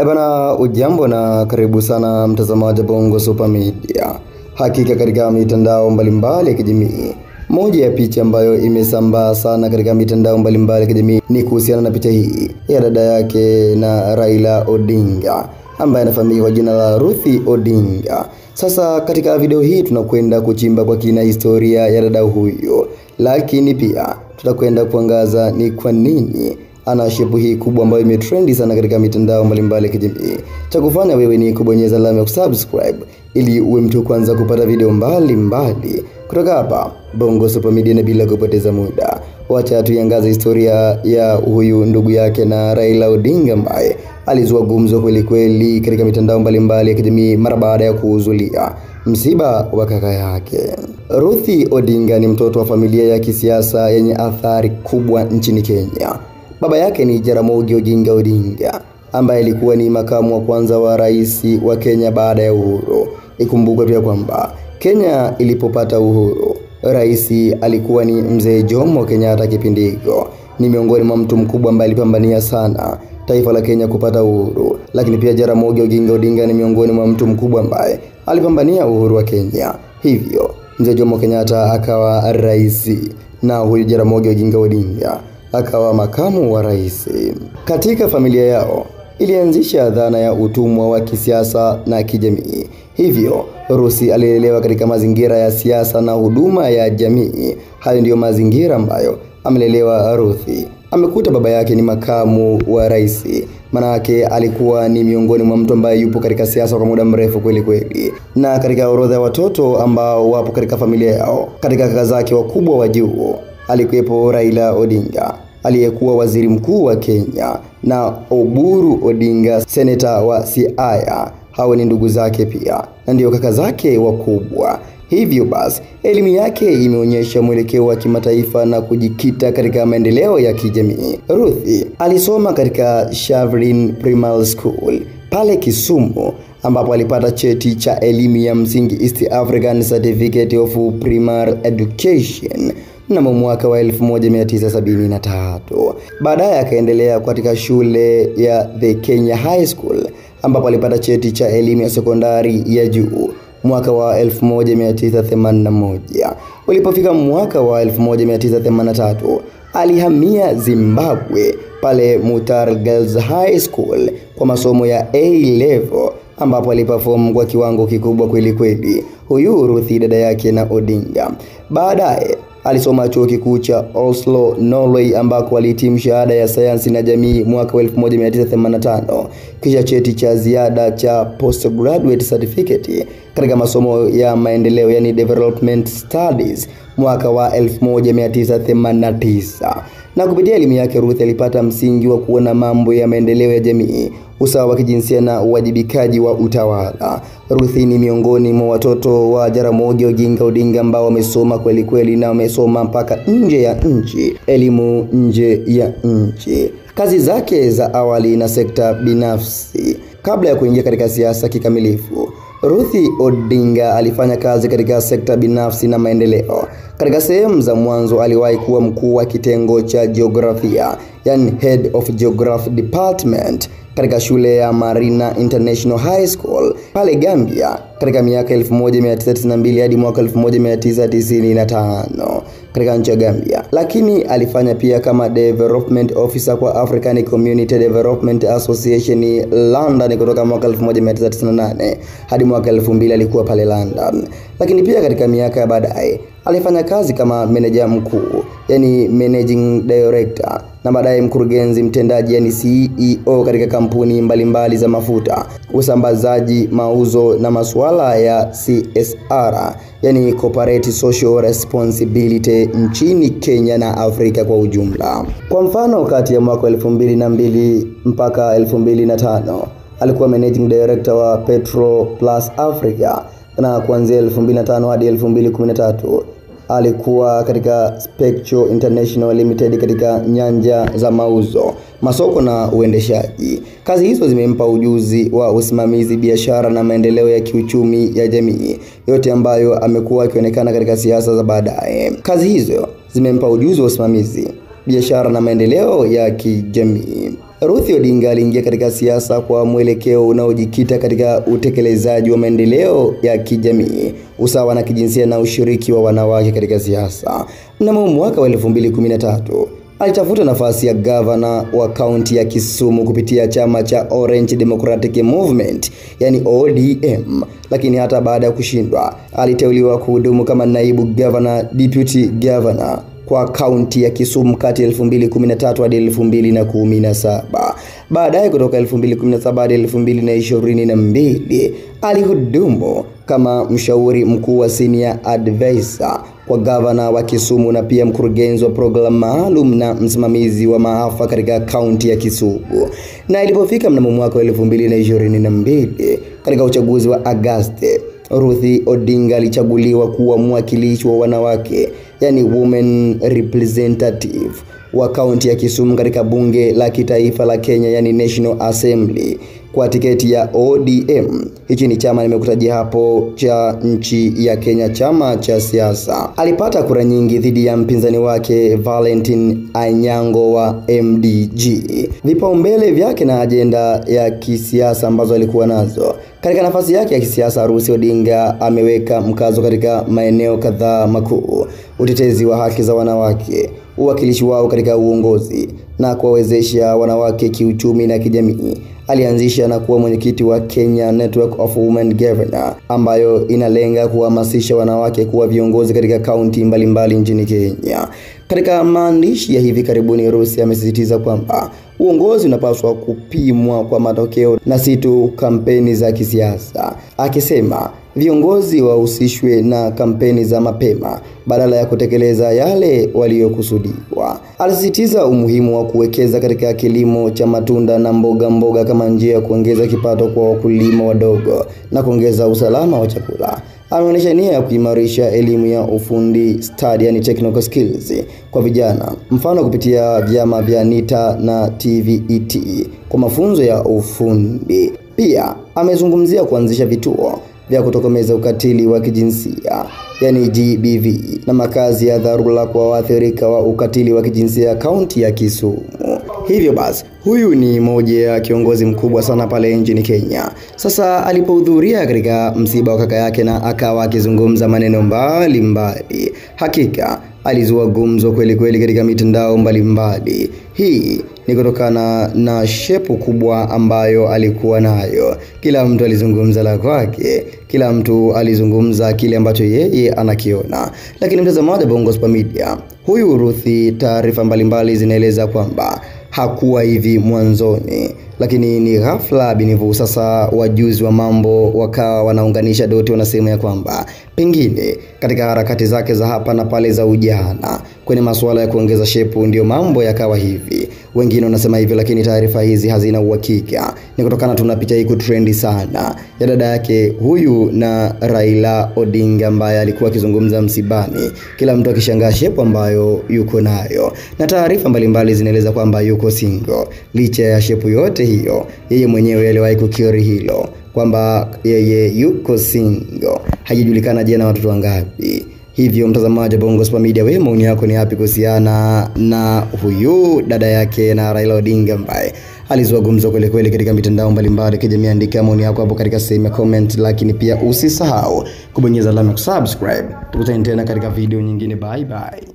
Ebana, ujambo na karibu sana mtazamaji Bongo Super Media. Hakika katika mitandao mbalimbali ya kijamii, moja ya picha ambayo imesambaa sana katika mitandao mbalimbali ya kijamii ni kuhusiana na picha hii ya dada yake na Raila Odinga ambaye anafahamika kwa jina la Ruth Odinga. Sasa katika video hii tunakwenda kuchimba kwa kina historia ya dada huyo, lakini pia tutakwenda kuangaza ni kwa nini ana shepu hii kubwa ambayo imetrendi sana katika mitandao mbalimbali ya kijamii. Cha kufanya wewe ni kubonyeza alama ya subscribe ili uwe mtu kwanza kupata video mbalimbali kutoka hapa Bongo Super Media. Na bila kupoteza muda, wacha tuiangaze historia ya huyu ndugu yake na Raila Odinga ambaye alizua gumzo kweli kweli katika mitandao mbalimbali ya kijamii mara baada ya kuhudhuria msiba wa kaka yake. Ruth Odinga ni mtoto wa familia ya kisiasa yenye athari kubwa nchini Kenya. Baba yake ni Jaramogi Oginga Odinga ambaye alikuwa ni makamu wa kwanza wa rais wa Kenya baada ya uhuru. Ikumbukwe pia kwamba Kenya ilipopata uhuru, rais alikuwa ni mzee Jomo Kenyatta kipindi hicho. Ni miongoni mwa mtu mkubwa ambaye alipambania sana taifa la Kenya kupata uhuru. Lakini pia Jaramogi Oginga Odinga ni miongoni mwa mtu mkubwa ambaye alipambania uhuru wa Kenya. Hivyo mzee Jomo Kenyatta akawa rais na huyu Jaramogi Oginga Odinga akawa makamu wa rais. Katika familia yao ilianzisha dhana ya utumwa wa kisiasa na kijamii. Hivyo Ruth alilelewa katika mazingira ya siasa na huduma ya jamii. Hayo ndiyo mazingira ambayo amelelewa Ruth. Amekuta baba yake ni makamu wa rais, maana yake alikuwa ni miongoni mwa mtu ambaye yupo katika siasa kwa muda mrefu kweli kweli. Na katika orodha ya watoto ambao wapo katika familia yao, katika kaka zake wakubwa wa juu alikuwepo Raila Odinga aliyekuwa waziri mkuu wa Kenya, na Oburu Odinga seneta wa Siaya. Hao ni ndugu zake pia na ndio kaka zake wakubwa. Hivyo basi elimu yake imeonyesha mwelekeo wa kimataifa na kujikita katika maendeleo ya kijamii. Ruth alisoma katika Shavrin Primary School pale Kisumu ambapo alipata cheti cha elimu ya msingi East African Certificate of Primary Education mnamo mwaka wa 1973. Baadaye akaendelea katika shule ya The Kenya High School ambapo alipata cheti cha elimu ya sekondari ya juu mwaka wa 1981. Ulipofika mwaka wa 1983 alihamia Zimbabwe pale Mutare Girls High School kwa masomo ya A level ambapo aliperform kwa kiwango kikubwa kweli kweli huyu Ruth dada yake na Odinga. Baadaye alisoma chuo kikuu cha Oslo, Norway ambako alihitimu shahada ya sayansi na jamii mwaka wa 1985, kisha cheti cha ziada cha postgraduate certificate katika masomo ya maendeleo yani development studies mwaka wa 1989. Na kupitia elimu yake Ruth alipata msingi wa kuona mambo ya maendeleo ya jamii, usawa wa kijinsia na uwajibikaji wa utawala. Ruth ni miongoni mwa watoto wa Jaramogi Oginga Odinga ambao wamesoma kweli kweli na wamesoma mpaka nje ya nchi, elimu nje ya nchi. Kazi zake za awali na sekta binafsi kabla ya kuingia katika siasa kikamilifu, Ruth Odinga alifanya kazi katika sekta binafsi na maendeleo. Katika sehemu za mwanzo aliwahi kuwa mkuu wa kitengo cha jiografia, yani Head of Geography Department katika shule ya Marina International High School pale Gambia katika miaka 1992 hadi mwaka 1995 katika nchi ya Gambia. Lakini alifanya pia kama Development Officer kwa African Community Development Association London kutoka mwaka 1998 hadi mwaka 2000 alikuwa pale London. Lakini pia katika miaka ya baadaye alifanya kazi kama meneja mkuu yani managing director na baadaye mkurugenzi mtendaji yani CEO katika kampuni mbalimbali za mafuta, usambazaji, mauzo na masuala ya CSR yani corporate social responsibility nchini Kenya na Afrika kwa ujumla. Kwa mfano, kati ya mwaka 2002 mpaka 2005 alikuwa managing director wa Petro Plus Africa, na kuanzia 2005 hadi 2013 alikuwa katika Spectro International Limited katika nyanja za mauzo, masoko na uendeshaji. Kazi hizo zimempa ujuzi wa usimamizi, biashara na maendeleo ya kiuchumi ya jamii, yote ambayo amekuwa akionekana katika siasa za baadaye. Kazi hizo zimempa ujuzi wa usimamizi, biashara na maendeleo ya kijamii. Ruth Odinga aliingia katika siasa kwa mwelekeo unaojikita katika utekelezaji wa maendeleo ya kijamii, usawa na kijinsia na ushiriki wa wanawake katika siasa. Mnamo mwaka wa 2013 alitafuta nafasi ya gavana wa kaunti ya Kisumu kupitia chama cha Orange Democratic Movement, yani ODM, lakini hata baada ya kushindwa aliteuliwa kuhudumu kama naibu governor, deputy governor kwa kaunti ya Kisumu kati ya 2013 hadi 2017. Baadaye kutoka 2017 hadi 2022 alihudumu kama mshauri mkuu wa senior advisor kwa gavana wa Kisumu na pia mkurugenzi wa program maalum na msimamizi wa maafa katika kaunti ya Kisumu. Na ilipofika mnamo mwaka wa 2022 katika uchaguzi wa Agosti, Ruth Odinga alichaguliwa kuwa mwakilishi wa wanawake, yani women representative wa kaunti ya Kisumu katika bunge la kitaifa la Kenya, yani National Assembly, kwa tiketi ya ODM. Hichi ni chama nimekutajia hapo cha nchi ya Kenya, chama cha siasa. Alipata kura nyingi dhidi ya mpinzani wake Valentine Anyango wa MDG. Vipaumbele vyake na ajenda ya kisiasa ambazo alikuwa nazo. Katika nafasi yake ya kisiasa, Ruth Odinga ameweka mkazo katika maeneo kadhaa makuu: utetezi wa haki za wanawake, uwakilishi wao katika uongozi na kuwawezesha wanawake kiuchumi na kijamii. Alianzisha na kuwa mwenyekiti wa Kenya Network of Women Governor, ambayo inalenga kuhamasisha wanawake kuwa viongozi katika kaunti mbalimbali nchini Kenya. Katika maandishi ya hivi karibuni, Ruth amesisitiza kwamba uongozi unapaswa kupimwa kwa matokeo na si tu kampeni za kisiasa, akisema viongozi wahusishwe na kampeni za mapema badala ya kutekeleza yale waliokusudiwa. Alisisitiza umuhimu wa kuwekeza katika kilimo cha matunda na mboga kama njia ya kuongeza kipato kwa wakulima wadogo na kuongeza usalama wa chakula. Ameonyesha nia ya kuimarisha elimu ya ufundi stadi, yani technical skills, kwa vijana, mfano kupitia vyama vya NITA na TVET kwa mafunzo ya ufundi. Pia amezungumzia kuanzisha vituo vya kutokomeza ukatili wa kijinsia, yani GBV, na makazi ya dharura kwa waathirika wa ukatili wa kijinsia kaunti ya Kisumu. Hivyo basi, huyu ni moja ya kiongozi mkubwa sana pale nchini Kenya. Sasa alipohudhuria katika msiba wa kaka yake na akawa akizungumza maneno mbalimbali, hakika alizua gumzo kweli kweli katika mitandao mbalimbali. Hii ni kutokana na shepu kubwa ambayo alikuwa nayo. Kila mtu alizungumza la kwake, kila mtu alizungumza kile ambacho yeye anakiona. Lakini mtazamaji wa Bongo Super Media, huyu Ruth, taarifa mbalimbali zinaeleza kwamba hakuwa hivi mwanzoni, lakini ni ghafla binivu. Sasa wajuzi wa mambo wakawa wanaunganisha doti, wanasema ya kwamba pengine katika harakati zake za hapa na pale za ujana kwenye masuala ya kuongeza shepu ndio mambo yakawa hivi. Wengine wanasema hivyo, lakini taarifa hizi hazina uhakika. Ni kutokana tuna picha hii kutrendi sana ya dada yake huyu na Raila Odinga ambaye alikuwa akizungumza msibani, kila mtu akishangaa shepu ambayo yuko nayo. Na taarifa mbalimbali zinaeleza kwamba yuko single. Licha ya shepu yote hiyo, yeye mwenyewe aliwahi kukiri hilo kwamba yeye yuko single. Hajijulikana jana watoto wangapi. Hivyo mtazamaji wa Bongo Super Media, wewe maoni yako ni yapi kuhusiana na huyu dada yake na Raila Odinga ambaye alizua gumzo kweli kweli katika mitandao mbalimbali kijamii? Andika maoni yako hapo katika sehemu ya comment, lakini pia usisahau kubonyeza alama ya subscribe. Tukutane tena katika video nyingine. Bye bye.